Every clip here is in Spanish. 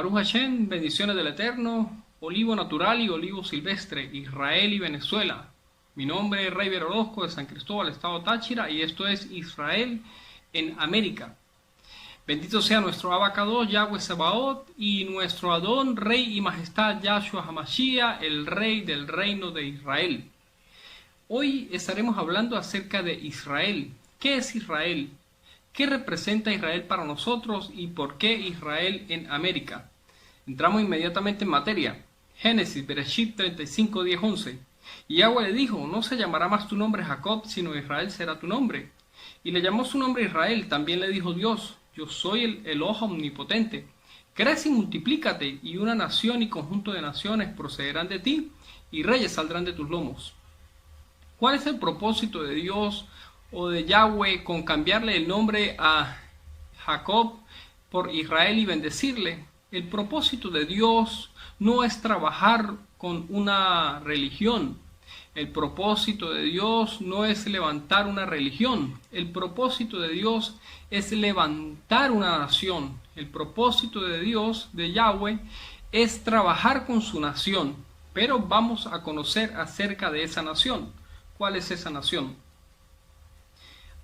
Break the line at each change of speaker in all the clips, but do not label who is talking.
Baruch Hashem, bendiciones del Eterno, olivo natural y olivo silvestre, Israel y Venezuela. Mi nombre es Rey Orozco de San Cristóbal, Estado Táchira, y esto es Israel en América. Bendito sea nuestro Abacados, Yahweh Sebaot, y nuestro Adón, Rey y Majestad Yahshua Hamashiach, el Rey del Reino de Israel. Hoy estaremos hablando acerca de Israel. ¿Qué es Israel? ¿Qué representa Israel para nosotros y por qué Israel en América? Entramos inmediatamente en materia. Génesis, Bereshit 35, 10, 11. Y Yahweh le dijo, no se llamará más tu nombre Jacob, sino Israel será tu nombre. Y le llamó su nombre Israel. También le dijo Dios, yo soy el Eloha omnipotente. Crece y multiplícate, y una nación y conjunto de naciones procederán de ti, y reyes saldrán de tus lomos. ¿Cuál es el propósito de Dios o de Yahweh con cambiarle el nombre a Jacob por Israel y bendecirle? El propósito de Dios no es trabajar con una religión. El propósito de Dios no es levantar una religión. El propósito de Dios es levantar una nación. El propósito de Dios, de Yahweh, es trabajar con su nación. Pero vamos a conocer acerca de esa nación. ¿Cuál es esa nación?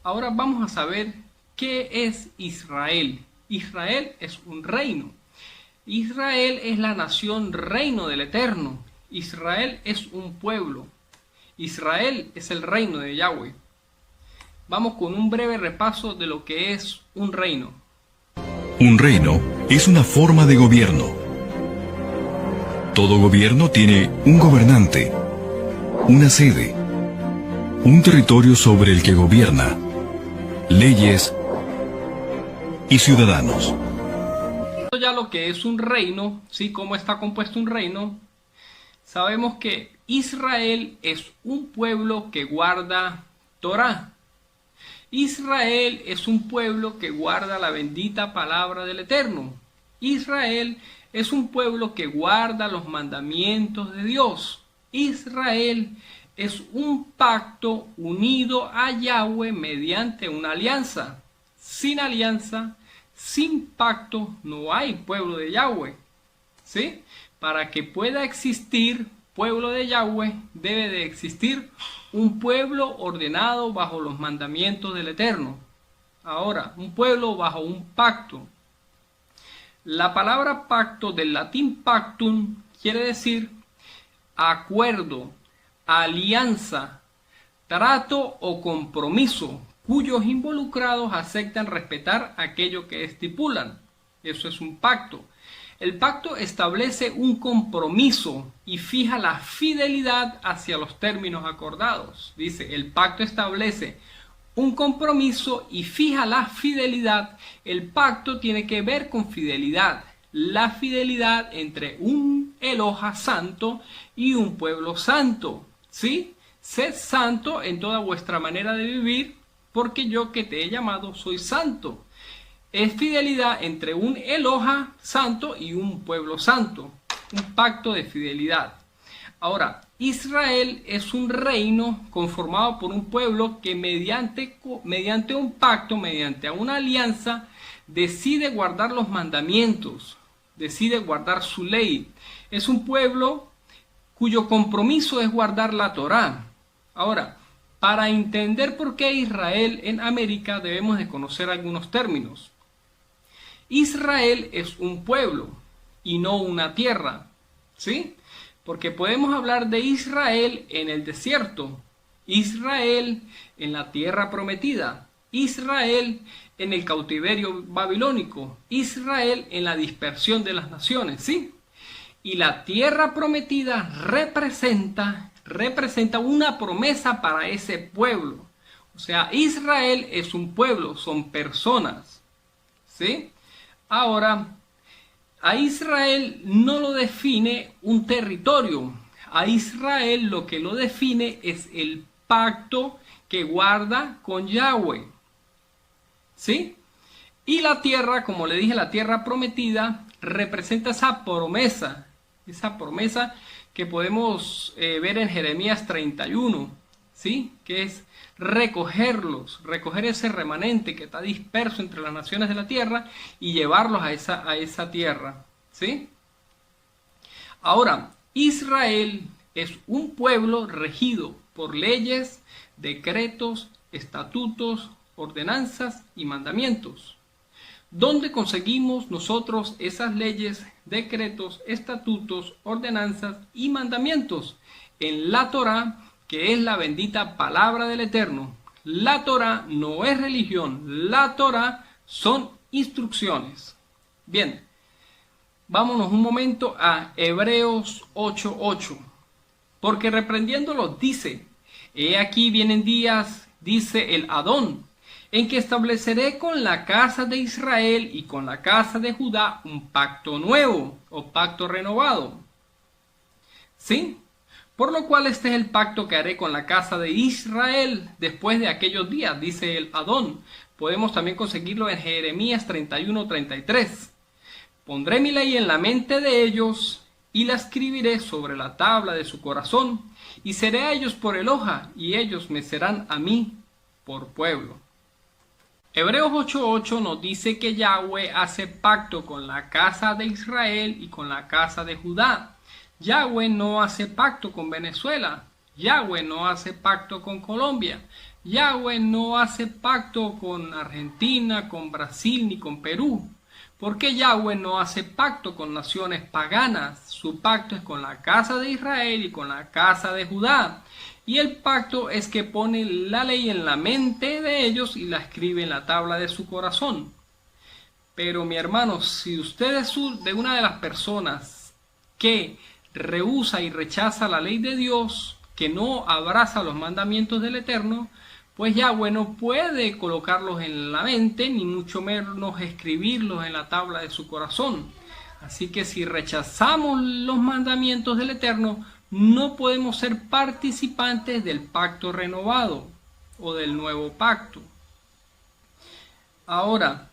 Ahora vamos a saber qué es Israel. Israel es un reino. Israel es la nación reino del Eterno. Israel es un pueblo. Israel es el reino de Yahweh. Vamos con un breve repaso de lo que es un reino.
Un reino es una forma de gobierno. Todo gobierno tiene un gobernante, una sede, un territorio sobre el que gobierna, leyes y ciudadanos.
Ya lo que es un reino, ¿sí? ¿Cómo está compuesto un reino? Sabemos que Israel es un pueblo que guarda Torah. Israel es un pueblo que guarda la bendita palabra del Eterno. Israel es un pueblo que guarda los mandamientos de Dios. Israel es un pacto unido a Yahweh mediante una alianza. Sin alianza, sin pacto, no hay pueblo de Yahweh. ¿Sí? Para que pueda existir pueblo de Yahweh, debe de existir un pueblo ordenado bajo los mandamientos del Eterno. Ahora, un pueblo bajo un pacto. La palabra pacto del latín pactum quiere decir acuerdo, alianza, trato o compromiso, cuyos involucrados aceptan respetar aquello que estipulan. Eso es un pacto. El pacto establece un compromiso y fija la fidelidad hacia los términos acordados. Dice, el pacto establece un compromiso y fija la fidelidad. El pacto tiene que ver con fidelidad. La fidelidad entre un Eloha santo y un pueblo santo. ¿Sí? Sed santo en toda vuestra manera de vivir, porque yo que te he llamado soy santo. Es fidelidad entre un Eloha santo y un pueblo santo. Un pacto de fidelidad. Ahora, Israel es un reino conformado por un pueblo que mediante un pacto, mediante una alianza, decide guardar los mandamientos, decide guardar su ley. Es un pueblo cuyo compromiso es guardar la Torá. Ahora, para entender por qué Israel en América debemos de conocer algunos términos. Israel es un pueblo y no una tierra, ¿sí? Porque podemos hablar de Israel en el desierto, Israel en la tierra prometida, Israel en el cautiverio babilónico, Israel en la dispersión de las naciones, ¿sí? Y la tierra prometida representa una promesa para ese pueblo. O sea, Israel es un pueblo, son personas, ¿sí? Ahora, a Israel no lo define un territorio. A Israel lo que lo define es el pacto que guarda con Yahweh. ¿Sí? Y la tierra, como le dije, la tierra prometida representa esa promesa que podemos ver en Jeremías 31, ¿sí? Que es recoger ese remanente que está disperso entre las naciones de la tierra y llevarlos a esa tierra. ¿Sí? Ahora, Israel es un pueblo regido por leyes, decretos, estatutos, ordenanzas y mandamientos. ¿Dónde conseguimos nosotros esas leyes, decretos, estatutos, ordenanzas y mandamientos? En la Torá, que es la bendita palabra del Eterno. La Torá no es religión, la Torá son instrucciones. Bien, vámonos un momento a Hebreos 8:8. Porque reprendiéndolos dice, he aquí vienen días, dice el Adón, en que estableceré con la casa de Israel y con la casa de Judá un pacto nuevo o pacto renovado. ¿Sí? Por lo cual este es el pacto que haré con la casa de Israel después de aquellos días, dice el Adón. Podemos también conseguirlo en Jeremías 31:33. Pondré mi ley en la mente de ellos y la escribiré sobre la tabla de su corazón, y seré a ellos por eloja, y ellos me serán a mí por pueblo. Hebreos 8:8 nos dice que Yahweh hace pacto con la casa de Israel y con la casa de Judá. Yahweh no hace pacto con Venezuela. Yahweh no hace pacto con Colombia. Yahweh no hace pacto con Argentina, con Brasil ni con Perú. Porque Yahweh no hace pacto con naciones paganas. Su pacto es con la casa de Israel y con la casa de Judá. Y el pacto es que pone la ley en la mente de ellos y la escribe en la tabla de su corazón. Pero mi hermano, si usted es de una de las personas que rehúsa y rechaza la ley de Dios, que no abraza los mandamientos del Eterno, pues Yahweh no puede colocarlos en la mente, ni mucho menos escribirlos en la tabla de su corazón. Así que si rechazamos los mandamientos del Eterno, no podemos ser participantes del pacto renovado o del nuevo pacto. Ahora,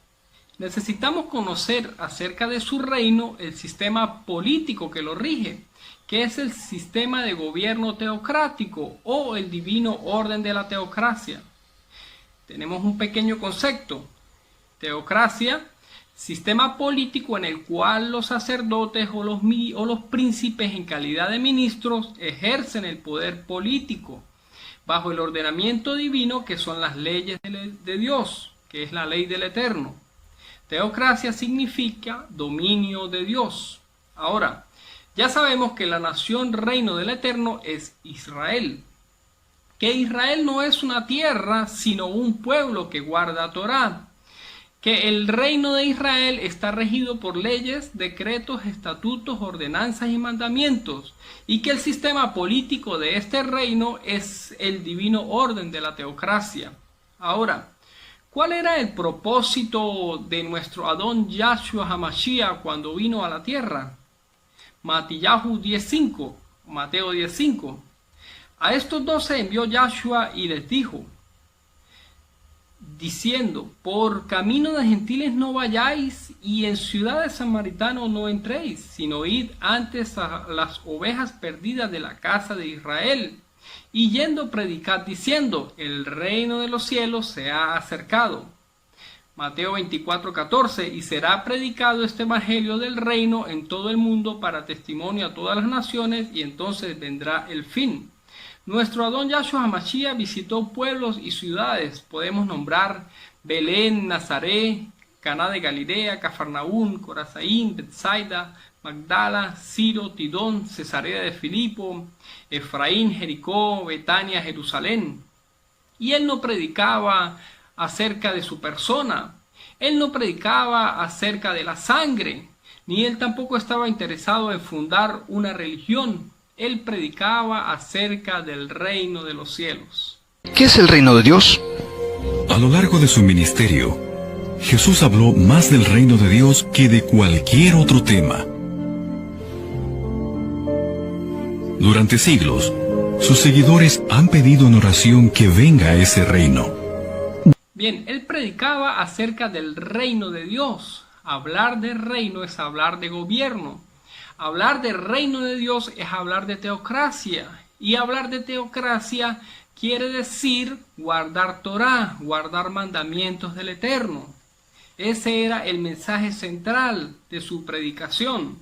necesitamos conocer acerca de su reino el sistema político que lo rige, que es el sistema de gobierno teocrático o el divino orden de la teocracia. Tenemos un pequeño concepto. Teocracia, sistema político en el cual los sacerdotes o los príncipes en calidad de ministros ejercen el poder político bajo el ordenamiento divino que son las leyes de Dios, que es la ley del Eterno. Teocracia significa dominio de Dios. Ahora, ya sabemos que la nación reino del Eterno es Israel. Que Israel no es una tierra, sino un pueblo que guarda Torá. Que el reino de Israel está regido por leyes, decretos, estatutos, ordenanzas y mandamientos. Y que el sistema político de este reino es el divino orden de la teocracia. Ahora, ¿cuál era el propósito de nuestro Adón Yahshua HaMashiach cuando vino a la tierra? Matillahu 10:5, Mateo 10:5. A estos 12 envió Yahshua y les dijo, diciendo, por camino de gentiles no vayáis, y en ciudades samaritanos no entréis, sino id antes a las ovejas perdidas de la casa de Israel. Y yendo predicad diciendo, el reino de los cielos se ha acercado. Mateo 24:14, y será predicado este evangelio del reino en todo el mundo para testimonio a todas las naciones, y entonces vendrá el fin. Nuestro Adón Yahshua HaMashiach visitó pueblos y ciudades. Podemos nombrar Belén, Nazaret, Caná de Galilea, Cafarnaún, Corazaín, Betsaida, Magdala, Ciro, Tidón, Cesarea de Filipo, Efraín, Jericó, Betania, Jerusalén. Y él no predicaba acerca de su persona, él no predicaba acerca de la sangre, ni él tampoco estaba interesado en fundar una religión. Él predicaba acerca del reino de los cielos.
¿Qué es el reino de Dios?
A lo largo de su ministerio, Jesús habló más del reino de Dios que de cualquier otro tema. Durante siglos, sus seguidores han pedido en oración que venga ese reino.
Bien, él predicaba acerca del reino de Dios. Hablar de reino es hablar de gobierno. Hablar del reino de Dios es hablar de teocracia. Y hablar de teocracia quiere decir guardar Torá, guardar mandamientos del Eterno. Ese era el mensaje central de su predicación.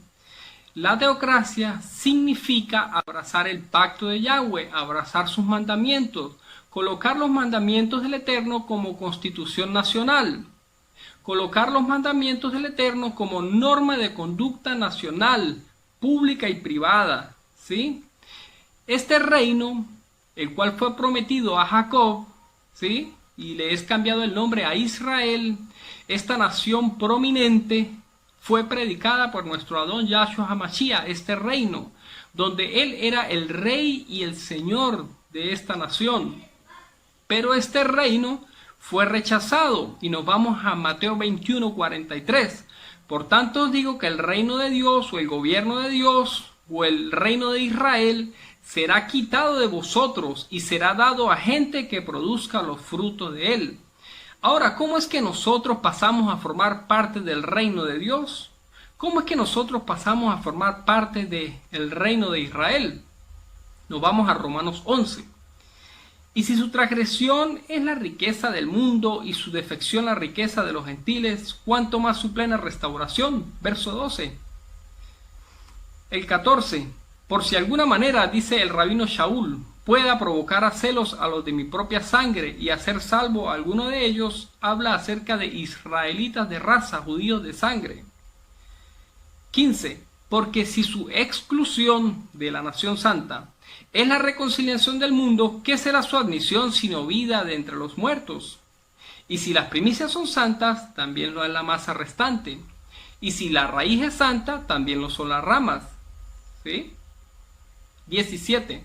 La teocracia significa abrazar el pacto de Yahweh, abrazar sus mandamientos, colocar los mandamientos del Eterno como constitución nacional, colocar los mandamientos del Eterno como norma de conducta nacional, pública y privada, ¿sí? Este reino, el cual fue prometido a Jacob, ¿sí? Y le es cambiado el nombre a Israel, esta nación prominente, fue predicada por nuestro Adón Yahshua HaMashiach, este reino, donde él era el rey y el señor de esta nación. Pero este reino fue rechazado, y nos vamos a Mateo 21:43. Por tanto os digo que el reino de Dios, o el gobierno de Dios, o el reino de Israel, será quitado de vosotros, y será dado a gente que produzca los frutos de él. Ahora, ¿cómo es que nosotros pasamos a formar parte del reino de Dios? ¿Cómo es que nosotros pasamos a formar parte del reino de Israel? Nos vamos a Romanos 11. Y si su transgresión es la riqueza del mundo y su defección la riqueza de los gentiles, ¿cuánto más su plena restauración? Verso 12. El 14. Por si alguna manera, dice el rabino Shaul, pueda provocar a celos a los de mi propia sangre y hacer salvo a alguno de ellos, habla acerca de israelitas de raza, judíos de sangre. 15. Porque si su exclusión de la nación santa es la reconciliación del mundo, ¿qué será su admisión sino vida de entre los muertos? Y si las primicias son santas, también lo es la masa restante. Y si la raíz es santa, también lo son las ramas. ¿Sí? 17.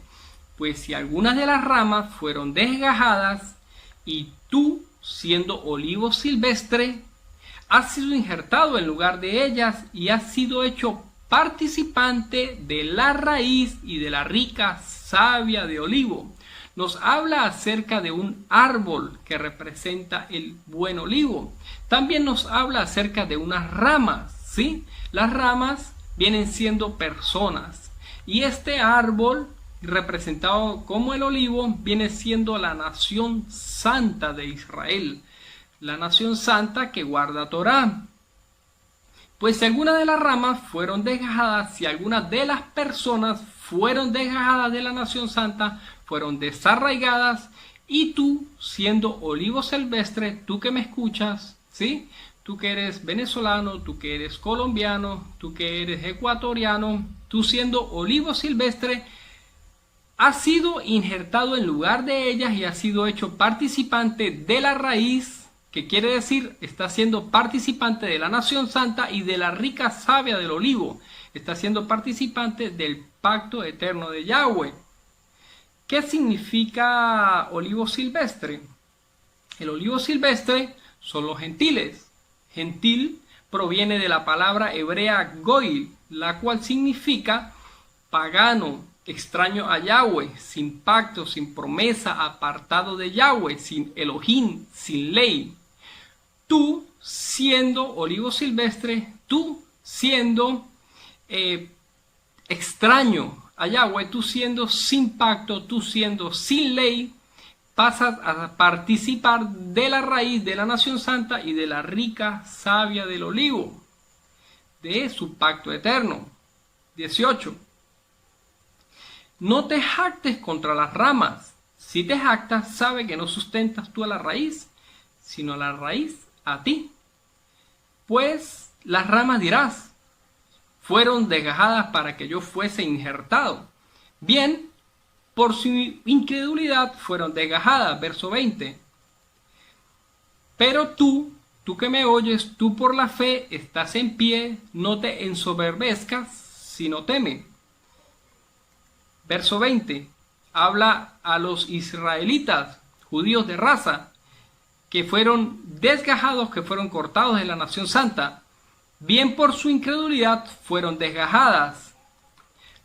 Pues si algunas de las ramas fueron desgajadas, y tú, siendo olivo silvestre, has sido injertado en lugar de ellas, y has sido hecho participante de la raíz y de la rica savia de olivo. Nos habla acerca de un árbol que representa el buen olivo. También nos habla acerca de unas ramas, ¿sí? Las ramas vienen siendo personas. Y este árbol, representado como el olivo, viene siendo la nación santa de Israel. La nación santa que guarda Torá. Pues si algunas de las ramas fueron desgajadas, si algunas de las personas fueron desgajadas de la nación santa, fueron desarraigadas, y tú, siendo olivo silvestre, tú que me escuchas, ¿sí? Tú que eres venezolano, tú que eres colombiano, tú que eres ecuatoriano, tú siendo olivo silvestre, has sido injertado en lugar de ellas y has sido hecho participante de la raíz, que quiere decir, está siendo participante de la nación santa y de la rica savia del olivo. Está siendo participante del pacto eterno de Yahweh. ¿Qué significa olivo silvestre? El olivo silvestre son los gentiles. Gentil proviene de la palabra hebrea goil, la cual significa pagano, extraño a Yahweh, sin pacto, sin promesa, apartado de Yahweh, sin Elohim, sin ley. Tú siendo olivo silvestre, tú siendo extraño a Yahweh, tú siendo sin pacto, tú siendo sin ley, pasas a participar de la raíz de la nación santa y de la rica savia del olivo, de su pacto eterno. 18. No te jactes contra las ramas. Si te jactas, sabe que no sustentas tú a la raíz, sino a la raíz a ti. Pues las ramas dirás, fueron desgajadas para que yo fuese injertado. Bien, por su incredulidad fueron desgajadas. Verso 20. Pero tú que me oyes, tú por la fe estás en pie, no te ensoberbezcas, sino teme. Verso 20. Habla a los israelitas, judíos de raza, que fueron desgajados, que fueron cortados de la nación santa. Bien por su incredulidad fueron desgajadas.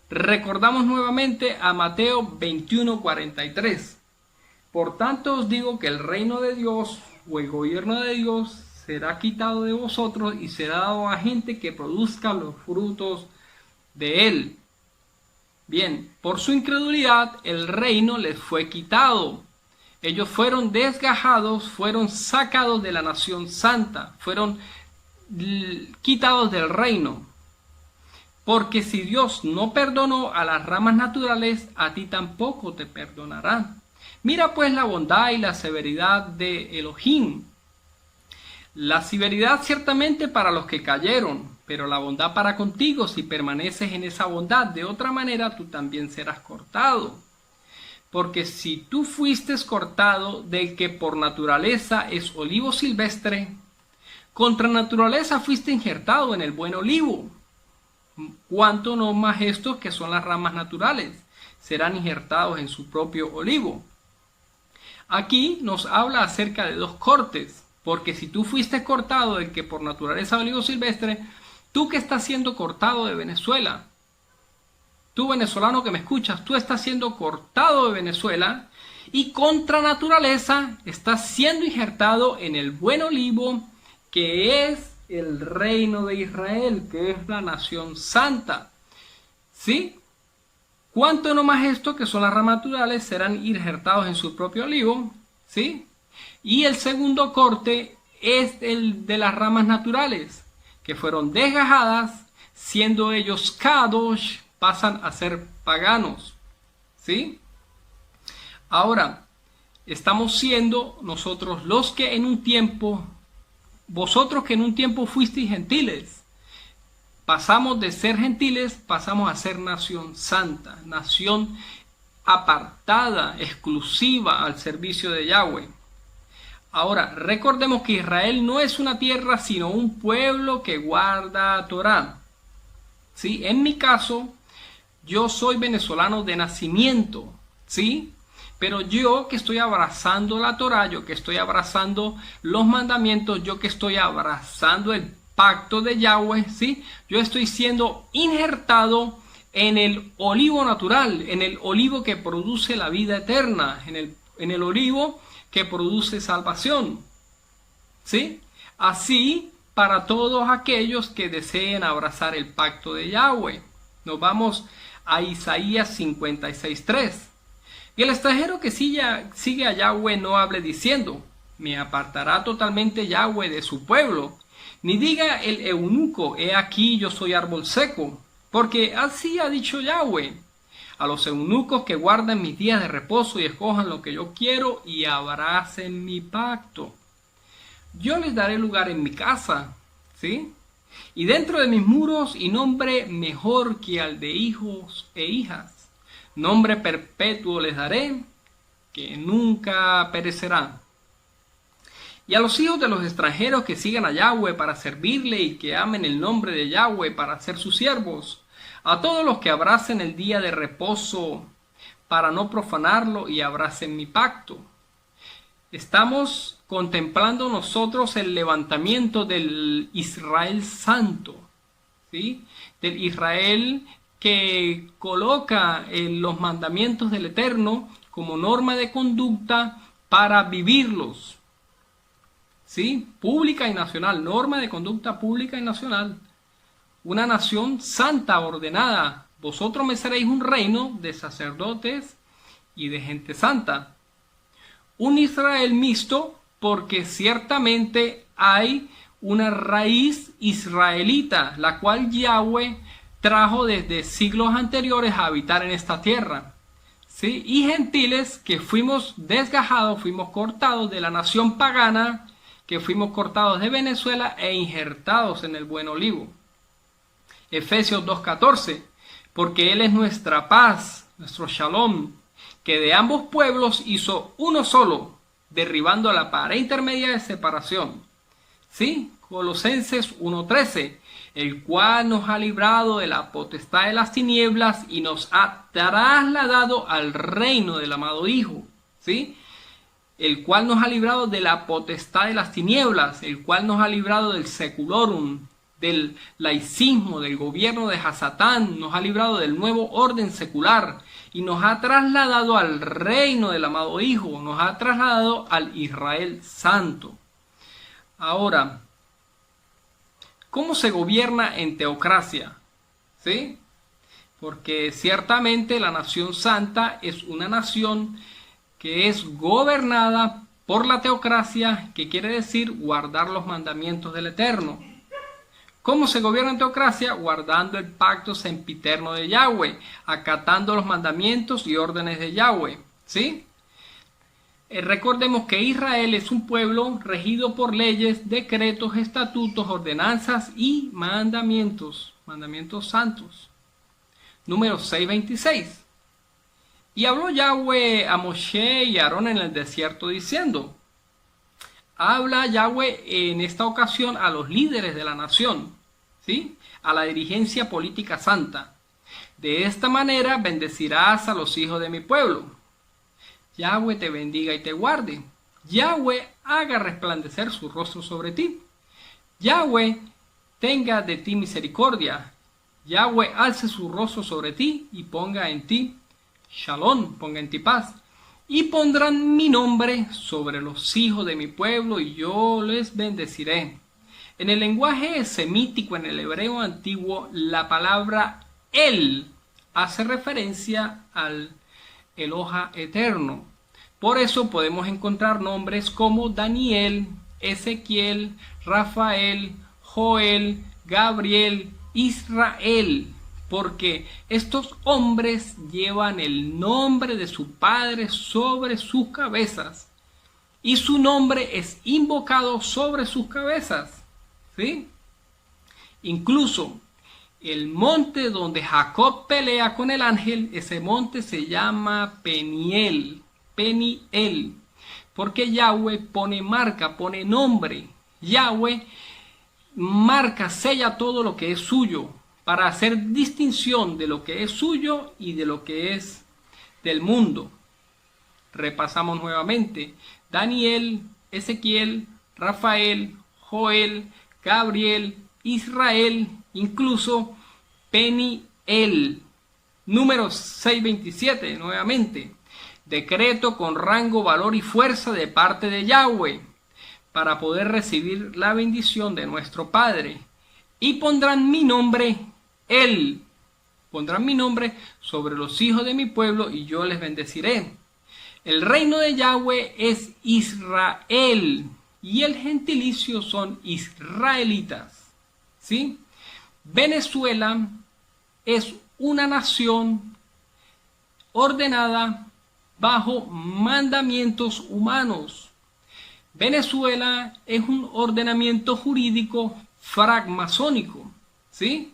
Recordamos nuevamente a Mateo 21:43. Por tanto os digo que el reino de Dios o el gobierno de Dios será quitado de vosotros y será dado a gente que produzca los frutos de él. Bien, por su incredulidad el reino les fue quitado. Ellos fueron desgajados, fueron sacados de la nación santa, fueron quitados del reino. Porque si Dios no perdonó a las ramas naturales, a ti tampoco te perdonará. Mira pues la bondad y la severidad de Elohim. La severidad ciertamente para los que cayeron, pero la bondad para contigo si permaneces en esa bondad. De otra manera tú también serás cortado. Porque si tú fuiste cortado del que por naturaleza es olivo silvestre, contra naturaleza fuiste injertado en el buen olivo. ¿Cuánto no más estos que son las ramas naturales serán injertados en su propio olivo? Aquí nos habla acerca de dos cortes. Porque si tú fuiste cortado del que por naturaleza olivo silvestre, tú que estás siendo cortado de Venezuela, tú venezolano que me escuchas, tú estás siendo cortado de Venezuela y contra naturaleza estás siendo injertado en el buen olivo que es el reino de Israel, que es la nación santa. ¿Sí? ¿Cuánto no más esto que son las ramas naturales serán injertados en su propio olivo? ¿Sí? Y el segundo corte es el de las ramas naturales, que fueron desgajadas, siendo ellos kadosh, pasan a ser paganos. ¿Sí? Ahora, estamos siendo nosotros los que en un tiempo, vosotros que en un tiempo fuisteis gentiles, pasamos de ser gentiles, pasamos a ser nación santa, nación apartada, exclusiva al servicio de Yahweh. Ahora, recordemos que Israel no es una tierra, sino un pueblo que guarda Torá. ¿Sí? En mi caso, yo soy venezolano de nacimiento, ¿sí? Pero yo que estoy abrazando la Torá, yo que estoy abrazando los mandamientos, yo que estoy abrazando el pacto de Yahweh, ¿sí? Yo estoy siendo injertado en el olivo natural, en el olivo que produce la vida eterna, en el olivo que produce salvación. ¿Sí? Así para todos aquellos que deseen abrazar el pacto de Yahweh. Nos vamos a Isaías 56:3. Y el extranjero que sigue a Yahweh no hable diciendo, me apartará totalmente Yahweh de su pueblo. Ni diga el eunuco, he aquí yo soy árbol seco. Porque así ha dicho Yahweh. A los eunucos que guarden mis días de reposo y escojan lo que yo quiero y abracen mi pacto. Yo les daré lugar en mi casa, ¿sí? Y dentro de mis muros y nombre mejor que al de hijos e hijas. Nombre perpetuo les daré, que nunca perecerá. Y a los hijos de los extranjeros que sigan a Yahweh para servirle y que amen el nombre de Yahweh para ser sus siervos. A todos los que abracen el día de reposo para no profanarlo y abracen mi pacto. Estamos contemplando nosotros el levantamiento del Israel santo, ¿sí? Del Israel que coloca los mandamientos del Eterno como norma de conducta para vivirlos, ¿sí? Pública y nacional, norma de conducta pública y nacional. Una nación santa ordenada. Vosotros me seréis un reino de sacerdotes y de gente santa. Un Israel mixto, porque ciertamente hay una raíz israelita, la cual Yahweh trajo desde siglos anteriores a habitar en esta tierra. ¿Sí? Y gentiles que fuimos desgajados, fuimos cortados de la nación pagana, que fuimos cortados de Venezuela e injertados en el buen olivo. Efesios 2:14, porque Él es nuestra paz, nuestro shalom, que de ambos pueblos hizo uno solo, derribando la pared intermedia de separación. ¿Sí? Colosenses 1:13, el cual nos ha librado de la potestad de las tinieblas y nos ha trasladado al reino del amado Hijo. ¿Sí? El cual nos ha librado de la potestad de las tinieblas, el cual nos ha librado del seculorum, del laicismo, del gobierno de Hasatán, nos ha librado del nuevo orden secular y nos ha trasladado al reino del amado Hijo, nos ha trasladado al Israel santo. Ahora, ¿cómo se gobierna en teocracia? ¿Sí? Porque ciertamente la nación santa es una nación que es gobernada por la teocracia, que quiere decir guardar los mandamientos del Eterno. ¿Cómo se gobierna en teocracia? Guardando el pacto sempiterno de Yahweh, acatando los mandamientos y órdenes de Yahweh, ¿sí? Recordemos que Israel es un pueblo regido por leyes, decretos, estatutos, ordenanzas y mandamientos santos. Número 6:26. Y habló Yahweh a Moshe y a Aarón en el desierto diciendo, habla Yahweh en esta ocasión a los líderes de la nación, ¿sí? A la dirigencia política santa. De esta manera bendecirás a los hijos de mi pueblo. Yahweh te bendiga y te guarde. Yahweh haga resplandecer su rostro sobre ti. Yahweh tenga de ti misericordia. Yahweh alce su rostro sobre ti y ponga en ti Shalom, ponga en ti paz. Y pondrán mi nombre sobre los hijos de mi pueblo y yo les bendeciré. En el lenguaje semítico, en el hebreo antiguo, la palabra El hace referencia al Eloha eterno. Por eso podemos encontrar nombres como Daniel, Ezequiel, Rafael, Joel, Gabriel, Israel, porque estos hombres llevan el nombre de su Padre sobre sus cabezas y su nombre es invocado sobre sus cabezas, ¿sí? Incluso el monte donde Jacob pelea con el ángel, ese monte se llama Peniel, porque Yahweh pone marca, pone nombre. Yahweh marca, sella todo lo que es suyo, para hacer distinción de lo que es suyo y de lo que es del mundo. Repasamos nuevamente. Daniel, Ezequiel, Rafael, Joel, Gabriel, Israel, incluso Peniel. Número 6:27, nuevamente. Decreto con rango, valor y fuerza de parte de Yahweh, para poder recibir la bendición de nuestro Padre. Y pondrán mi nombre, pondrán mi nombre sobre los hijos de mi pueblo y yo les bendeciré. El reino de Yahweh es Israel y el gentilicio son israelitas, ¿sí? Venezuela es una nación ordenada bajo mandamientos humanos. Venezuela es un ordenamiento jurídico francmasónico, ¿sí?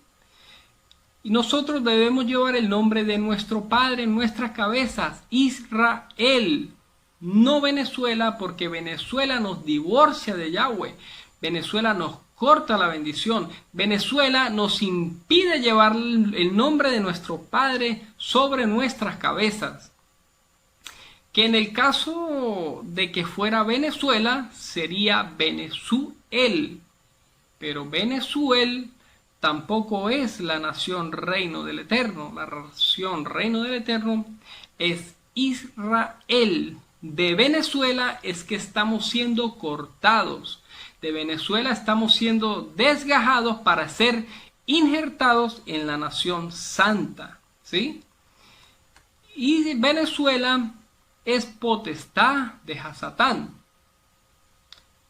Y nosotros debemos llevar el nombre de nuestro Padre en nuestras cabezas, Israel, no Venezuela, porque Venezuela nos divorcia de Yahweh, Venezuela nos corta la bendición, Venezuela nos impide llevar el nombre de nuestro Padre sobre nuestras cabezas. Que en el caso de que fuera Venezuela, sería Venezuel, pero Venezuela tampoco es la nación reino del Eterno. La nación reino del Eterno es Israel. De Venezuela es que estamos siendo cortados. De Venezuela estamos siendo desgajados para ser injertados en la nación santa, ¿sí? Y Venezuela es potestad de Hasatán.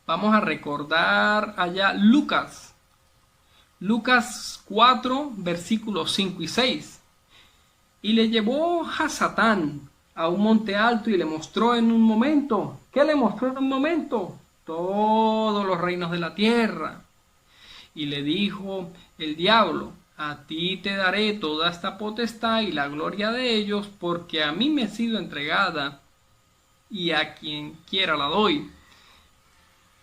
Vamos a recordar allá Lucas 4, versículos 5 y 6. Y le llevó Hasatán a un monte alto y le mostró en un momento. ¿Qué le mostró en un momento? Todos los reinos de la tierra. Y le dijo el diablo, a ti te daré toda esta potestad y la gloria de ellos, porque a mí me ha sido entregada y a quien quiera la doy.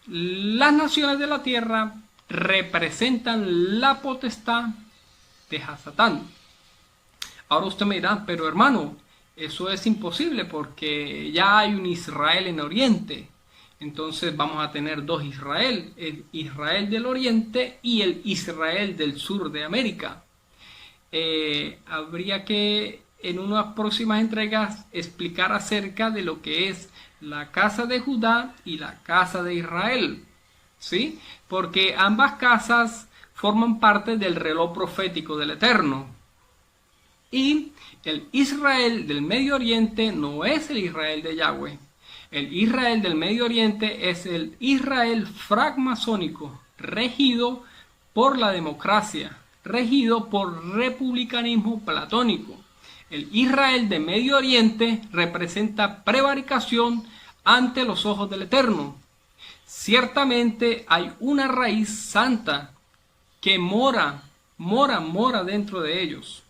Las naciones de la tierra representan la potestad de Hasatán. Ahora usted me dirá, pero hermano, eso es imposible porque ya hay un Israel en Oriente. Entonces vamos a tener dos Israel, el Israel del Oriente y el Israel del sur de América. Habría que en unas próximas entregas explicar acerca de lo que es la casa de Judá y la casa de Israel, ¿sí? Porque ambas casas forman parte del reloj profético del Eterno. Y el Israel del Medio Oriente no es el Israel de Yahweh. El Israel del Medio Oriente es el Israel francmasónico, regido por la democracia, regido por republicanismo platónico. El Israel de Medio Oriente representa prevaricación ante los ojos del Eterno. Ciertamente hay una raíz santa que mora dentro de ellos,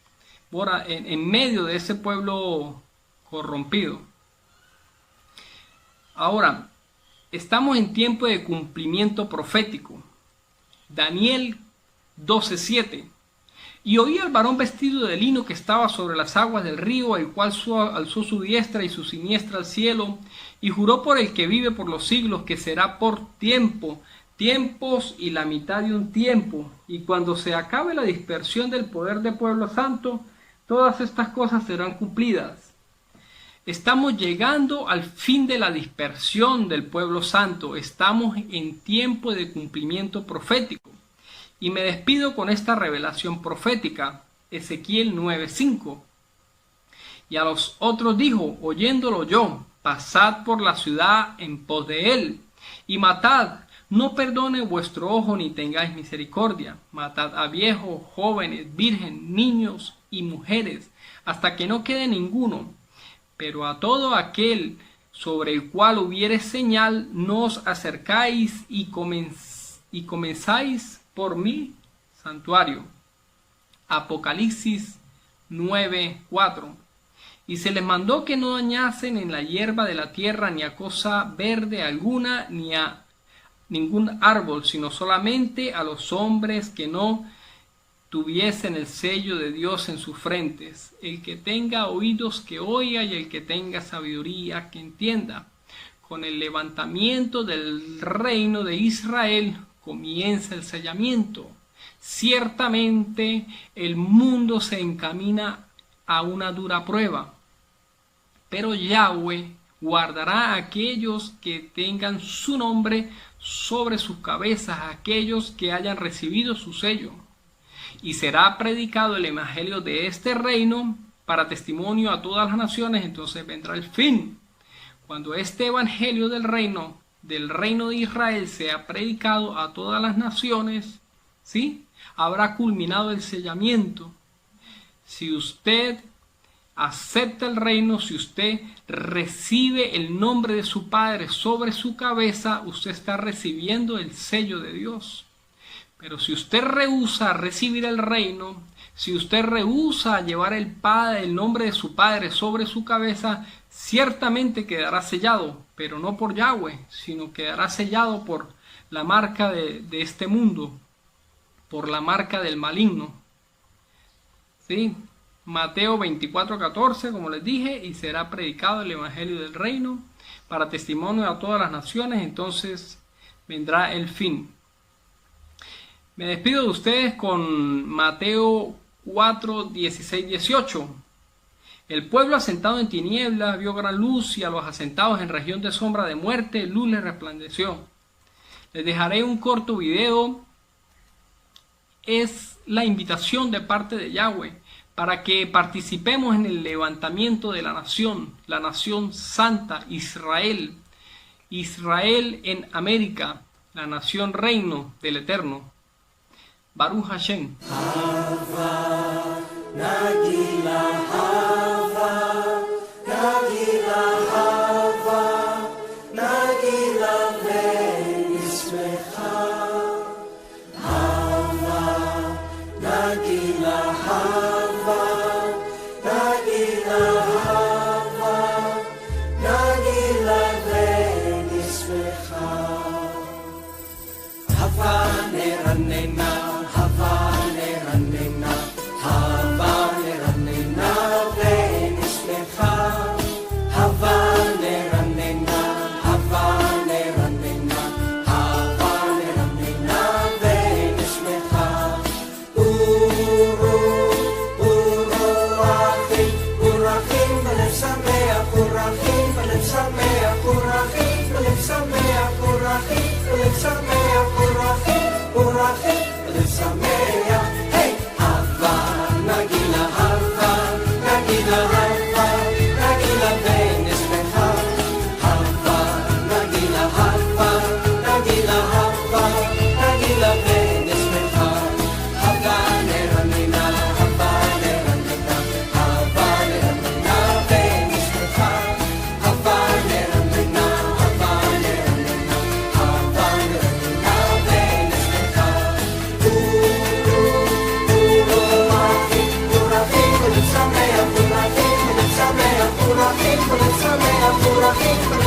mora en medio de ese pueblo corrompido. Ahora, estamos en tiempo de cumplimiento profético. Daniel 12:7. Y oí al varón vestido de lino que estaba sobre las aguas del río, el cual alzó su diestra y su siniestra al cielo, y juró por el que vive por los siglos, que será por tiempos y la mitad de un tiempo, y cuando se acabe la dispersión del poder del pueblo santo, todas estas cosas serán cumplidas. Estamos llegando al fin de la dispersión del pueblo santo, estamos en tiempo de cumplimiento profético. Y me despido con esta revelación profética, Ezequiel 9:5. Y a los otros dijo, oyéndolo yo, pasad por la ciudad en pos de él, y matad, no perdone vuestro ojo ni tengáis misericordia. Matad a viejos, jóvenes, vírgenes, niños y mujeres, hasta que no quede ninguno. Pero a todo aquel sobre el cual hubiere señal, no os acercáis y comenzáis por mi santuario. Apocalipsis 9:4. Y se les mandó que no dañasen en la hierba de la tierra, ni a cosa verde alguna, ni a ningún árbol, sino solamente a los hombres que no tuviesen el sello de Dios en sus frentes. El que tenga oídos que oiga, y el que tenga sabiduría que entienda. Con el levantamiento del reino de Israel comienza el sellamiento. Ciertamente el mundo se encamina a una dura prueba, pero Yahweh guardará a aquellos que tengan su nombre sobre sus cabezas, aquellos que hayan recibido su sello. Y será predicado el evangelio de este reino para testimonio a todas las naciones. Entonces vendrá el fin. Cuando este evangelio del reino de Israel sea predicado a todas las naciones, ¿sí?, habrá culminado el sellamiento. Si usted acepta el reino, si usted recibe el nombre de su Padre sobre su cabeza, usted está recibiendo el sello de Dios. Pero si usted rehúsa recibir el reino, si usted rehúsa llevar el nombre de su Padre sobre su cabeza, ciertamente quedará sellado, pero no por Yahweh, sino quedará sellado por la marca de este mundo, por la marca del maligno. ¿Sí? Mateo 24:14, como les dije, y será predicado el evangelio del reino para testimonio a todas las naciones, entonces vendrá el fin. Me despido de ustedes con Mateo 4:16-18. El pueblo asentado en tinieblas vio gran luz, y a los asentados en región de sombra de muerte, luz les resplandeció. Les dejaré un corto video. Es la invitación de parte de Yahweh para que participemos en el levantamiento de la nación santa, Israel. Israel en América, la nación reino del Eterno. Baruch Hashem. Hava, Nagila, Hava, Nagila, Hava, Nagila, Ve'ismecha. Hava, Nagila, Hava, Nagila, Hava, Nagila, Ve'ismecha. Hava, Neranena, Hava, Neranena, Hava.
pura vida.